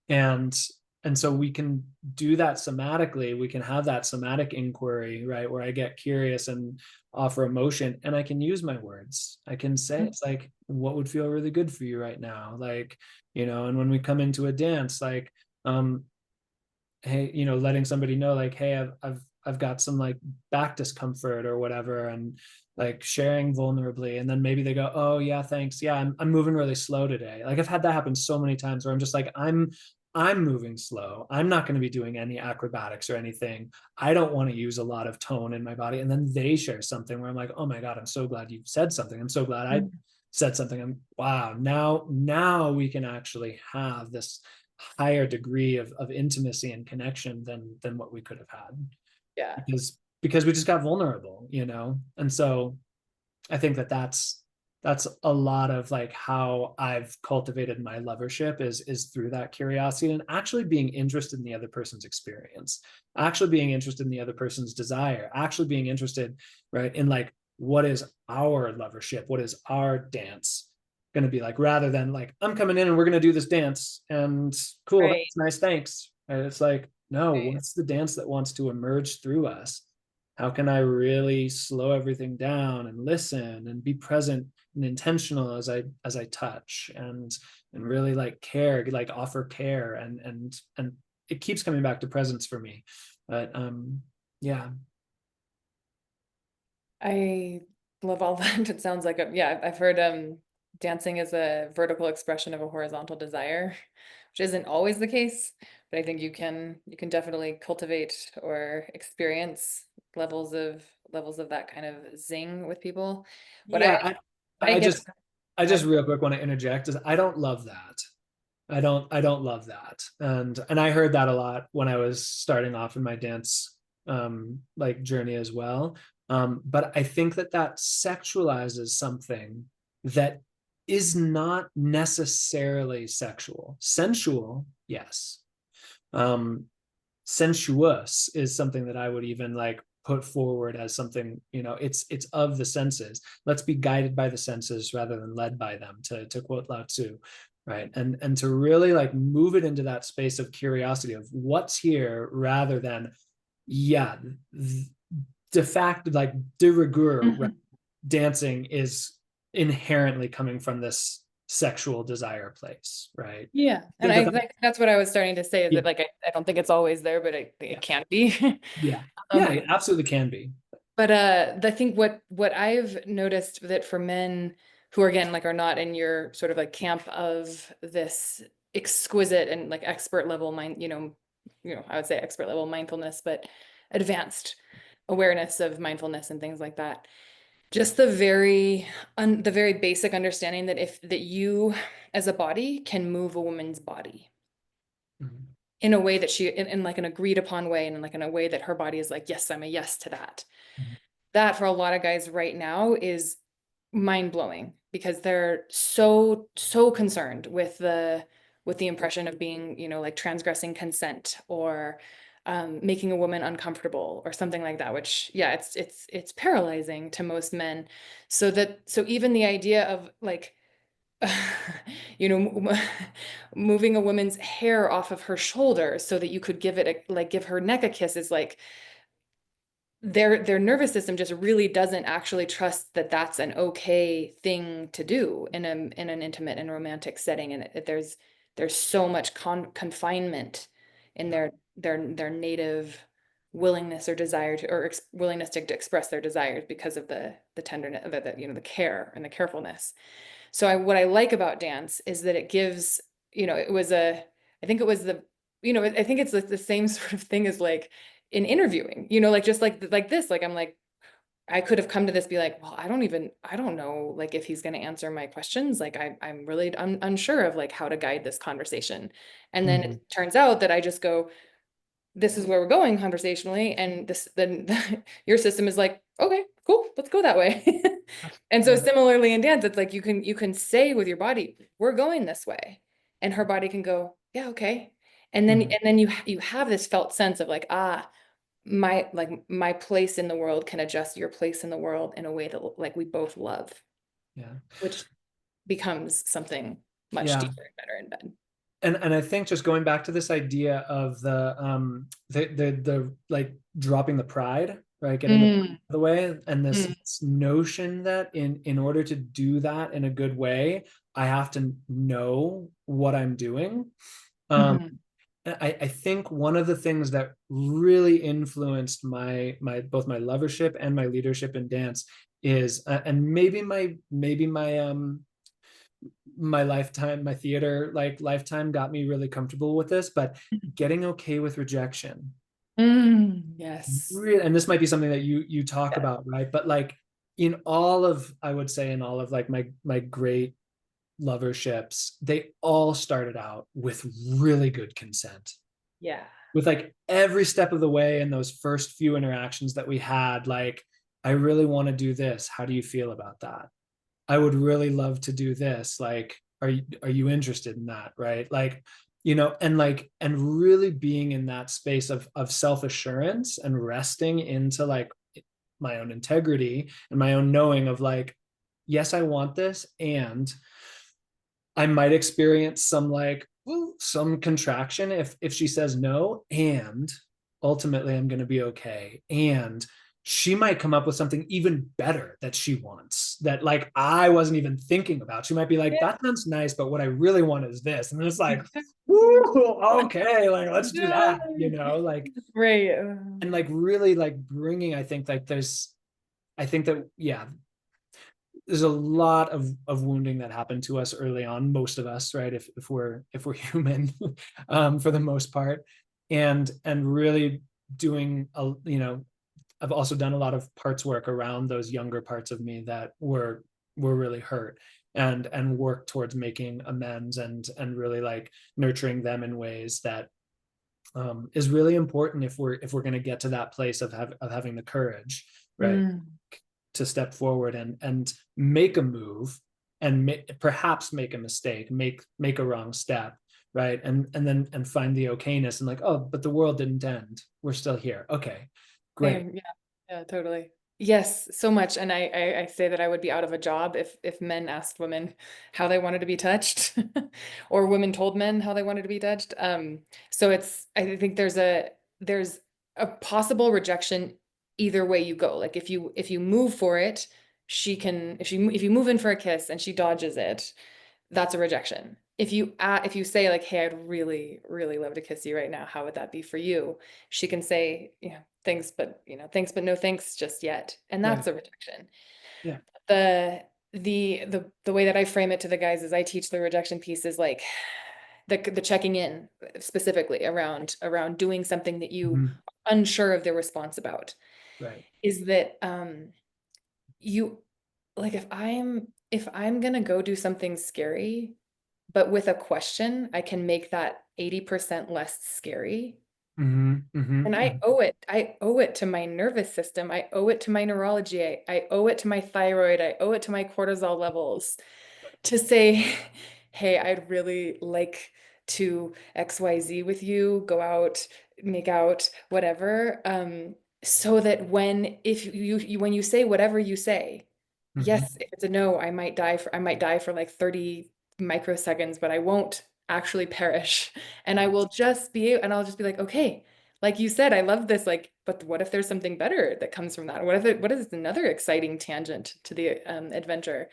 And and so we can do that somatically. We can have that somatic inquiry, right? Where I get curious and offer emotion, and I can use my words. I can say, it's like, what would feel really good for you right now? Like, and when we come into a dance, like, um, hey, letting somebody know, like, hey, I've got some like back discomfort or whatever, and like sharing vulnerably, and then maybe they go, oh yeah, thanks, yeah, I'm moving really slow today. Like I've had that happen so many times where I'm just like, I'm moving slow. I'm not going to be doing any acrobatics or anything. I don't want to use a lot of tone in my body. And then they share something where I'm like, oh my God, I'm so glad you said something. I'm so glad I Mm. said something. Wow, now we can actually have this higher degree of intimacy and connection than what we could have had, Yeah. because we just got vulnerable, and so I think that's a lot of like how I've cultivated my lovership is through that curiosity, and actually being interested in the other person's experience, actually being interested in the other person's desire, actually being interested, right, in like, what is our lovership, what is our dance, going to be like, rather than like, I'm coming in and we're going to do this dance and cool, Right. that's nice, thanks. And it's like, no, Right. what's the dance that wants to emerge through us? How can I really slow everything down and listen and be present and intentional as I touch and really like care, like offer care, and it keeps coming back to presence for me. But yeah. I love all that. It sounds like yeah, I've heard dancing is a vertical expression of a horizontal desire, which isn't always the case, but I think you can definitely cultivate or experience levels of that kind of zing with people. What Yeah, I I get just I just real quick want to interject is I don't love that. I don't love that. And I heard that a lot when I was starting off in my dance like journey as well. But I think that that sexualizes something that is not necessarily sexual. Sensual, yes. Um, sensuous is something that I would even like put forward as something, it's of the senses. Let's be guided by the senses rather than led by them, to quote Lao Tzu, right? And to really like move it into that space of curiosity of what's here rather than, yeah, de facto, like de rigueur, right? Mhm. Dancing is inherently coming from this sexual desire place, right? Yeah, I and think that, I think that's what I was starting to say is yeah, that like I don't think it's always there, but yeah, it can be. yeah, yeah, Um, it absolutely can be. But I think what I've noticed that for men who are again like are not in your sort of like camp of this exquisite and like expert level mind, I would say expert level mindfulness, but advanced awareness of mindfulness and things like that. Just the very basic understanding that if that you as a body can move a woman's body Mhm. in a way that in like an agreed upon way and like in a way that her body is like, yes, I'm a yes to that. Mhm. That for a lot of guys right now is mind blowing because they're so concerned with the impression of being, like transgressing consent or making a woman uncomfortable or something like that, which yeah, it's paralyzing to most men. So even the idea of like you know moving a woman's hair off of her shoulder so that you could give her neck a kiss is like their nervous system just really doesn't actually trust that that's an okay thing to do in an intimate and romantic setting, and there's so much confinement in Yeah. their native willingness or desire to or willingness to express their desires because of the tenderness the care and the carefulness. So what I like about dance is that it gives, it was I think it was I think it's like the same sort of thing as like in interviewing, like just like this, like I'm like, I could have come to this be like, well, I don't know, like if he's going to answer my questions, like I'm really unsure of like how to guide this conversation. And then Mhm. it turns out that I just go, this is where we're going conversationally, and this then your system is like, okay, cool, let's go that way. And so Yeah. similarly in dance, it's like you can say with your body, we're going this way, and her body can go, yeah, okay. Mhm. And then you have this felt sense of like, my place in the world can adjust your place in the world in a way that like we both love, Yeah. which becomes something much Yeah. deeper and better in bed. And I think just going back to this idea of the like dropping the pride, right? Getting the Mm, the way, and mm, this notion that in order to do that in a good way, I have to know what I'm doing. Um, mhm, I think one of the things that really influenced my both my lovership and my leadership in dance is and maybe my lifetime, my theater like lifetime got me really comfortable with this, but getting okay with rejection. yes. Really, and this might be something that you talk Yeah. about, right? But like in all of, I would say in all of like my great loverships, they all started out with really good consent. Yeah. With like every step of the way in those first few interactions that we had, like, I really want to do this. How do you feel about that? I would really love to do this. Like, are you interested in that? Right. Like, and like, and really being in that space of self-assurance and resting into like my own integrity and my own knowing of like, yes, I want this. And I might experience some like, ooh, some contraction if she says no, and ultimately I'm going to be okay. And she might come up with something even better that she wants that like I wasn't even thinking about. She might be like, Yeah. that sounds nice, but what I really want is this. And it's like, woo, okay, like let's do Yeah. that, you know, like, Right. and like really like bringing, I think like I think that, yeah, there's a lot of wounding that happened to us early on, most of us, right? If we're human, for the most part, and really doing a, you know, I've also done a lot of parts work around those younger parts of me that were really hurt, and work towards making amends, and really like nurturing them in ways that, is really important if we're going to get to that place of having the courage, right, Mm. to step forward and make a move, and perhaps make a mistake, make a wrong step, right, and find the okayness, and like, oh, but the world didn't end, we're still here, okay, great. Same. Yeah. Yeah, totally. Yes, so much. And I say that I would be out of a job if men asked women how they wanted to be touched, or women told men how they wanted to be touched. So it's, I think there's a possible rejection either way you go. Like if you move for it, she can, if you move in for a kiss and she dodges it, that's a rejection. If you say like, "Hey, I'd really, really love to kiss you right now. How would that be for you?" She can say, thanks, but thanks, but no thanks just yet. And Right. that's a rejection. Yeah. The the way that I frame it to the guys is I teach the rejection piece is like the checking in specifically around doing something that you Mhm. are unsure of their response about. Right. Is that you like if I'm gonna go do something scary, but with a question, I can make that 80% less scary. Hmm. And Hmm. I owe it to my nervous system. I owe it to my neurology. I owe it to my thyroid. I owe it to my cortisol levels to say, hey, I'd really like to XYZ with you, go out, make out, whatever. So that when you say whatever you say, Hmm. yes, if it's a no, I might die for like 30 microseconds, but I won't actually perish. And I'll just be like, okay, like you said, I love this. Like, but what if there's something better that comes from that? What is another exciting tangent to the adventure?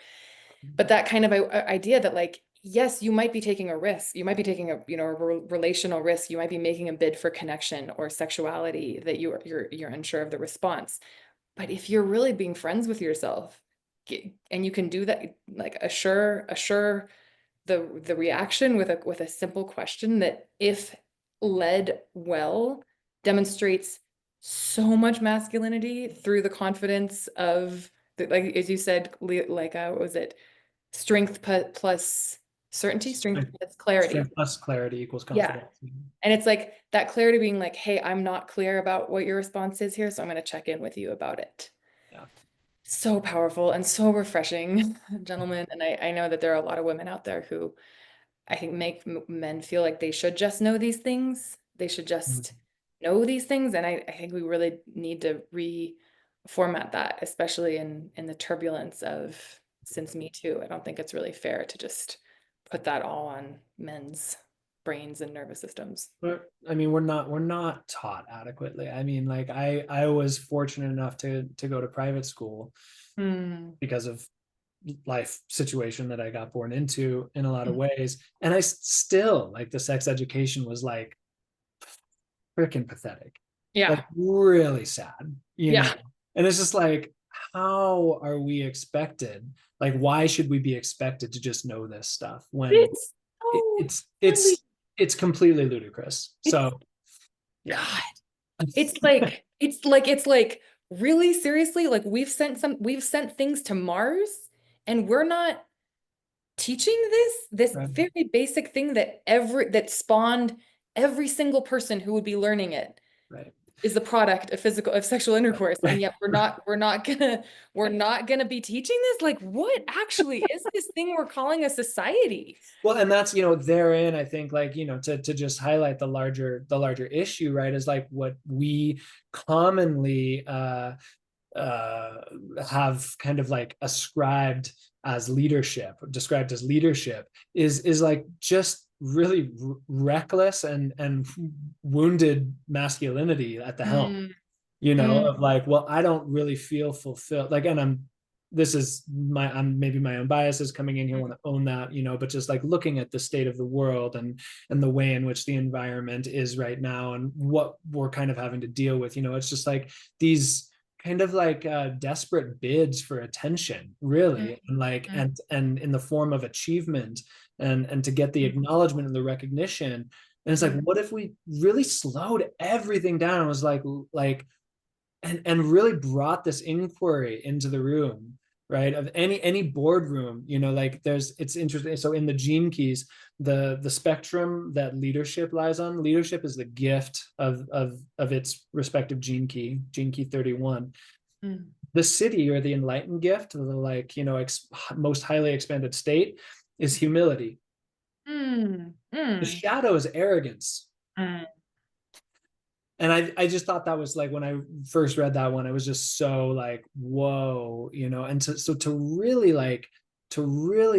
But that kind of idea that like, yes, you might be taking a risk. You might be taking a relational risk. You might be making a bid for connection or sexuality that you're unsure of the response. But if you're really being friends with yourself, and you can do that, like assure the reaction with a simple question that, if led well, demonstrates so much masculinity through the confidence of like as you said, like what was it? Strength plus certainty, strength Strength, plus clarity. strength plus clarity equals Yeah. confidence. And it's like that clarity being like, hey, I'm not clear about what your response is here, so I'm going to check in with you about it. Yeah. So powerful and so refreshing, gentlemen. And I know that there are a lot of women out there who I think make men feel like they should just know these things. They should just Mhm. know these things. And I think we really need to reformat that, especially in the turbulence of since Me Too. I don't think it's really fair to just put that all on men's brains and nervous systems. But I mean, we're not taught adequately. I mean, like I was fortunate enough to go to private school Hmm. because of life situation that I got born into in a lot of ways. And I still like the sex education was like freaking pathetic, like Yeah. really sad, you know? Yeah. And it's just like, how are we expected? Like, why should we be expected to just know this stuff when It's it, so it's silly. it's it's completely ludicrous. It's So yeah. God. It's like really seriously, like we've sent things to Mars and we're not teaching this Right. very basic thing that spawned every single person who would be learning it Right. is the product of sexual intercourse. And Right. yet we're not gonna be teaching this. Like, what actually is this thing we're calling a society? Well, and that's, therein, I think, like, to just highlight the larger issue, right, is like what we commonly uh, have kind of like ascribed as leadership, described as leadership, is like just really reckless and wounded masculinity at the helm, Mm, you know, mm, of like, well, I don't really feel fulfilled. Like, and this is I'm maybe my own biases coming in here, want to own that, you know, but just like looking at the state of the world and the way in which the environment is right now and what we're kind of having to deal with, you know, it's just like these kind of like desperate bids for attention, mm, really, and like mm, and in the form of achievement and to get the mm, acknowledgement and the recognition. And it's like, mm, what if we really slowed everything down and was like and really brought this inquiry into the room, right, of any boardroom, you know, like there's, it's interesting, so in the gene keys, the spectrum that leadership lies on, leadership is the gift of its respective gene key 31. mm, The city, or the enlightened gift, the like, you know, most highly expanded state, is humility. mm, The mm, shadow is arrogance. mm, And I just thought that was like, when I first read that one, I was just so like, whoa, you know. And so to really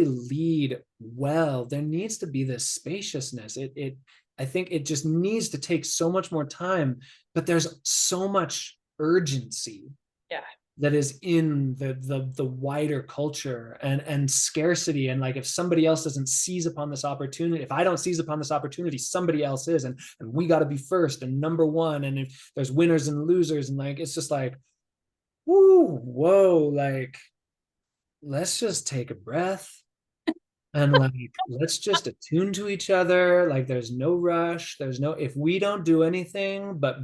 lead well, there needs to be this spaciousness. I think it just needs to take so much more time, but there's so much urgency yeah. that is in the wider culture and scarcity. And like, if somebody else doesn't seize upon this opportunity, if I don't seize upon this opportunity, somebody else is, and we got to be first and number one. And if there's winners and losers, and like, it's just like, whoa, like, let's just take a breath, and like, let's just attune to each other. Like, there's no rush, there's no, if we don't do anything but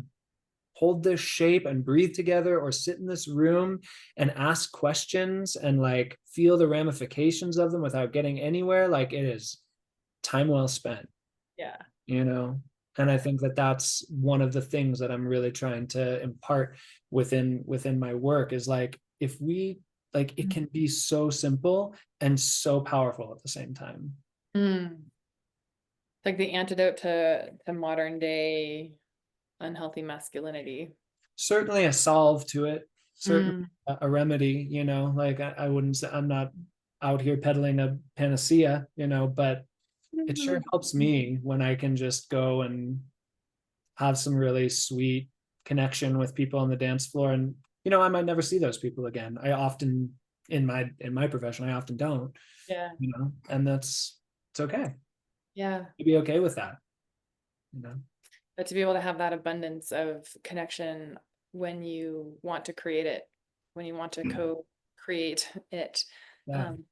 hold this shape and breathe together, or sit in this room and ask questions and like feel the ramifications of them without getting anywhere, like, it is time well spent, Yeah. you know. And I think that that's one of the things that I'm really trying to impart within my work, is like, if we, like, it Mm, can be so simple and so powerful at the same time. mm. Like the antidote to modern day unhealthy masculinity. Certainly a solve to it, certainly Mm, a remedy, you know, like I wouldn't say, I'm not out here peddling a panacea, you know, but it sure helps me when I can just go and have some really sweet connection with people on the dance floor. And, you know, I might never see those people again. I often, in my profession, I often don't, yeah. you know, and it's okay Yeah. to be okay with that, you know. But to be able to have that abundance of connection when you want to create it, when you want to co-create it, Yeah. um,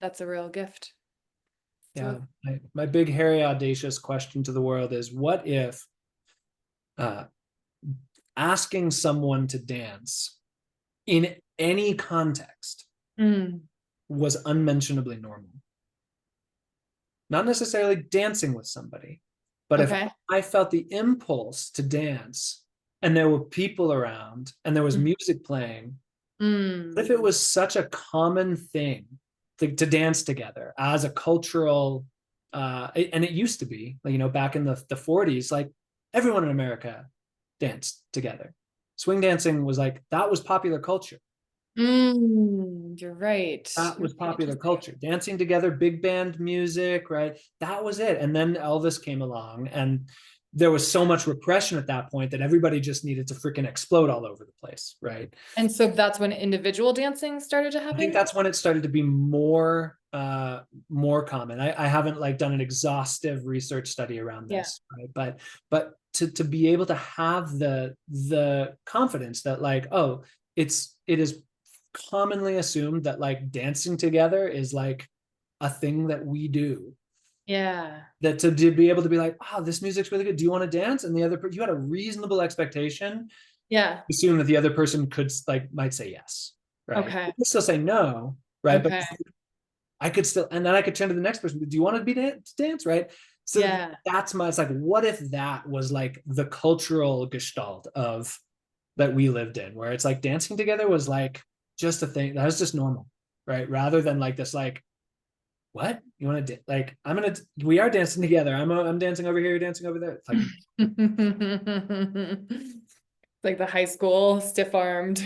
that's a real gift. Yeah. So, My big, hairy, audacious question to the world is, what if uh, asking someone to dance in any context mm, was unmentionably normal? Not necessarily dancing with somebody, but if okay. I felt the impulse to dance and there were people around and there was Mm, music playing, what if mm, it was such a common thing to dance together as a cultural, and it used to be, you know, back in the 40s, like everyone in America danced together. Swing dancing was like, that was popular culture. you're right. That Really was popular interesting. culture. Dancing together, big band music, right? That was it. And then Elvis came along, and there was so much repression at that point that everybody just needed to freaking explode all over the place, right? And so that's when individual dancing started to I think happen? that's when it started to be more common. I haven't like done an exhaustive research study around Yeah. this, right? But to be able to have the confidence that like, oh, it is commonly assumed that like dancing together is like a thing that we do. Yeah. That to be able to be like, oh, this music's really good. Do you want to dance? And the other, you had a reasonable expectation, Yeah. assume that the other person could like might say yes, right? Okay. You could still say no, right? But Okay. I could still, and then I could turn to the next person. Do you want to be to dance, right? So Yeah. that's my. It's like, what if that was like the cultural gestalt of that we lived in, where it's like dancing together was like just a thing that was just normal, right? Rather than like this, like, what you want to like? We are dancing together. I'm dancing over here, you're dancing over there. It's like, Like the high school stiff-armed.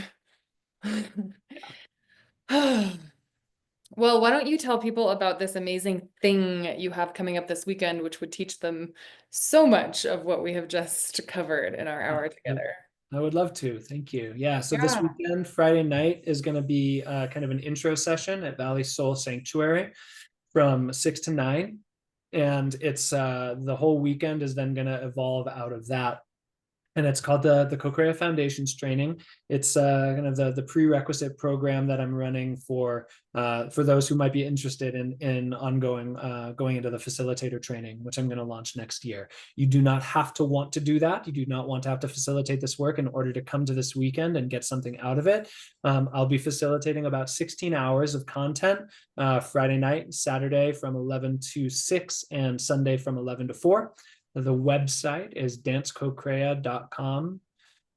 Well, why don't you tell people about this amazing thing you have coming up this weekend, which would teach them so much of what we have just covered in our hour I together. I would love to. Thank you. Yeah. So this Yeah. weekend, Friday night, is going to be kind of an intro session at Valley Soul Sanctuary from 6 to 9. And it's the whole weekend is then going to evolve out of that, and it's called the Co-Create Foundations Training. It's kind of the prerequisite program that I'm running for those who might be interested in ongoing going into the facilitator training, which I'm going to launch next year. You do not have to want to do that. You do not want to have to facilitate this work in order to come to this weekend and get something out of it. I'll be facilitating about 16 hours of content Friday night, Saturday from 11 to 6, and Sunday from 11 to 4. The website is dancecocrea.com,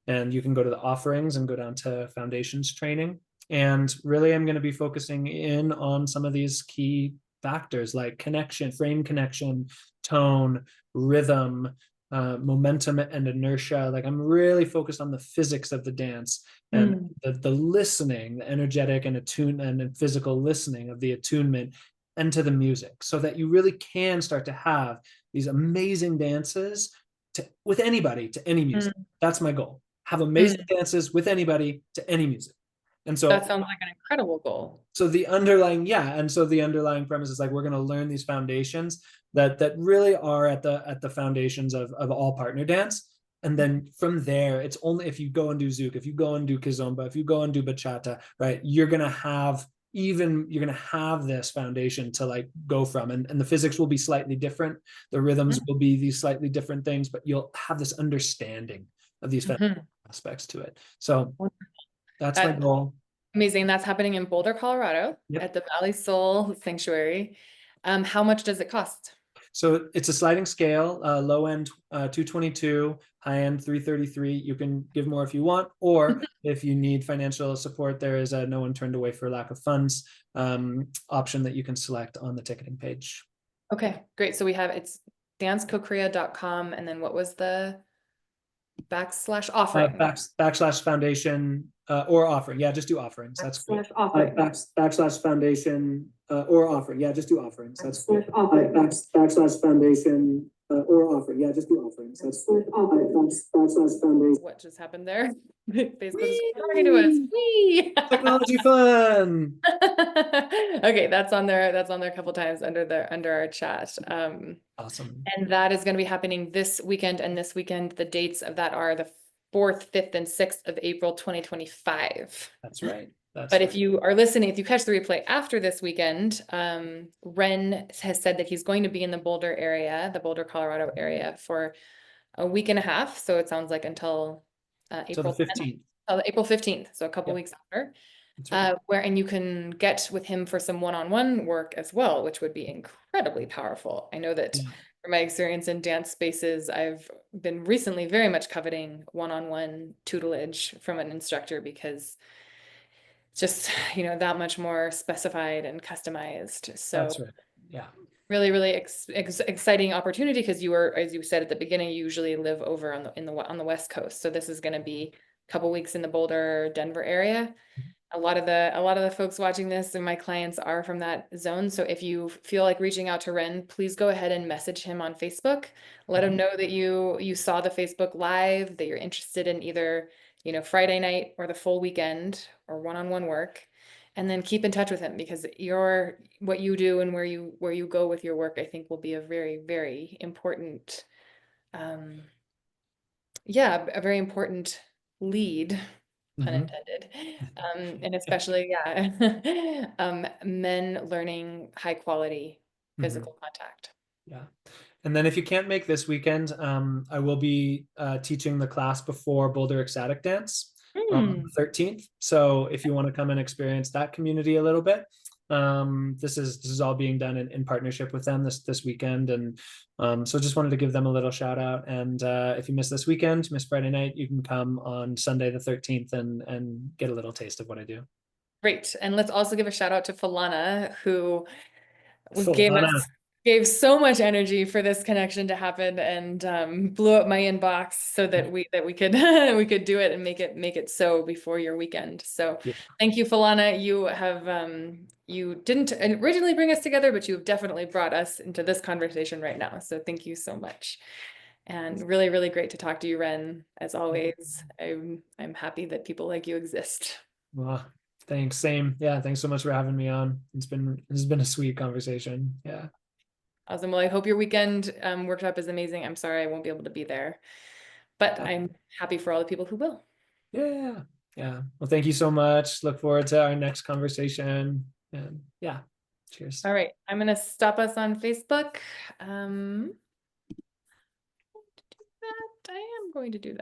and you can go to the offerings and go down to foundations training. And really, I'm going to be focusing in on some of these key factors like connection, frame connection, tone, rhythm, momentum, and inertia. Like I'm really focused on the physics of the dance and Mm, the listening, the energetic and attunement and physical listening of the attunement and to the music, so that you really can start to have these amazing dances with anybody to any music. mm, That's my goal. Have amazing mm. dances with anybody to any music. And That so sounds like an incredible goal. the underlying, yeah, and so the underlying premise is like we're going to learn these foundations that really are at the foundations of all partner dance. And then from there, it's only if you go and do zouk, if you go and do kizomba, if you go and do bachata, right, you're going to have this foundation to like go from, and the physics will be slightly different, the rhythms will be these slightly different things, but you'll have this understanding of these Mm-hmm. aspects to it. So that's my That goal. amazing. That's happening in Boulder, Colorado Yep. at the Valley Soul Sanctuary. How much does it cost? So it's a sliding scale, low end 222, high end 333. You can give more if you want, or if you need financial support, there is a no one turned away for lack of funds option that you can select on the ticketing page. Okay, great. So we have it's dancecocrea.com, and then what was the backslash offering? Backslash foundation or offering. Yeah, just do offerings. That's great. Backslash foundation or offering. Yeah, just do offerings. That's great. Backslash foundation or offering. Yeah, just do offerings. That's great. Backslash foundation. What just happened there? Facebook's talking to us. Whee! Technology fun. Okay, that's on there. That's on there a couple times under our chat. Awesome. And that is going to be happening this weekend and this weekend. The dates of that are the 4th, 5th, and 6th of April, 2025. That's right. But if you are listening, if you catch the replay after this weekend, Wren has said that he's going to be in the Boulder area, the Boulder, Colorado area for a week and a half. So it sounds like until So the April 10th, 15th. April 15th. So a couple Yep, weeks after. that's right. And you can get with him for some one-on-one work as well, which would be incredibly powerful. I know that Yeah, from my experience in dance spaces, I've been recently very much coveting one-on-one tutelage from an instructor because it's just, that much more specified and customized. So that's right. Yeah. really, really exciting opportunity because you were, as you said at the beginning, you usually live over on the West Coast. So this is going to be a couple weeks in the Boulder, Denver area. A lot of the folks watching this and my clients are from that zone. So if you feel like reaching out to Wren, please go ahead and message him on Facebook. Let him know that you saw the Facebook Live, that you're interested in either, Friday night or the full weekend or one-on-one work. And then keep in touch with him because what you do and where you go with your work, I think will be a very, very important, um, yeah, a very important lead, pun Mhm. intended. And especially, yeah, men learning high quality Mhm. physical contact. Yeah. And then if you can't make this weekend, I will be teaching the class before Boulder Ecstatic Dance on Hmm. the 13th. So if you want to come and experience that community a little bit, this is all being done in partnership with them this weekend. And so just wanted to give them a little shout out. And if you miss this weekend, miss Friday night, you can come on Sunday the 13th and get a little taste of what I do. Great. And let's also give a shout out to Falana, who gave us Solana. gave so much energy for this connection to happen and blew up my inbox so that we could we could do it and make it so before your weekend. So Yeah. thank you, Falana. You have you didn't originally bring us together, but you've definitely brought us into this conversation right now. So thank you so much. And really, really great to talk to you, Wren. As always, I'm happy that people like you exist. Well, thanks. Same. Yeah. Thanks so much for having me on. This has been a sweet conversation. Yeah. Awesome. Well, I hope your weekend workshop is amazing. I'm sorry I won't be able to be there, but I'm happy for all the people who will. Yeah. Yeah. Well, thank you so much. Look forward to our next conversation. And yeah. Cheers. All right, I'm gonna stop us on Facebook. I am going to do that.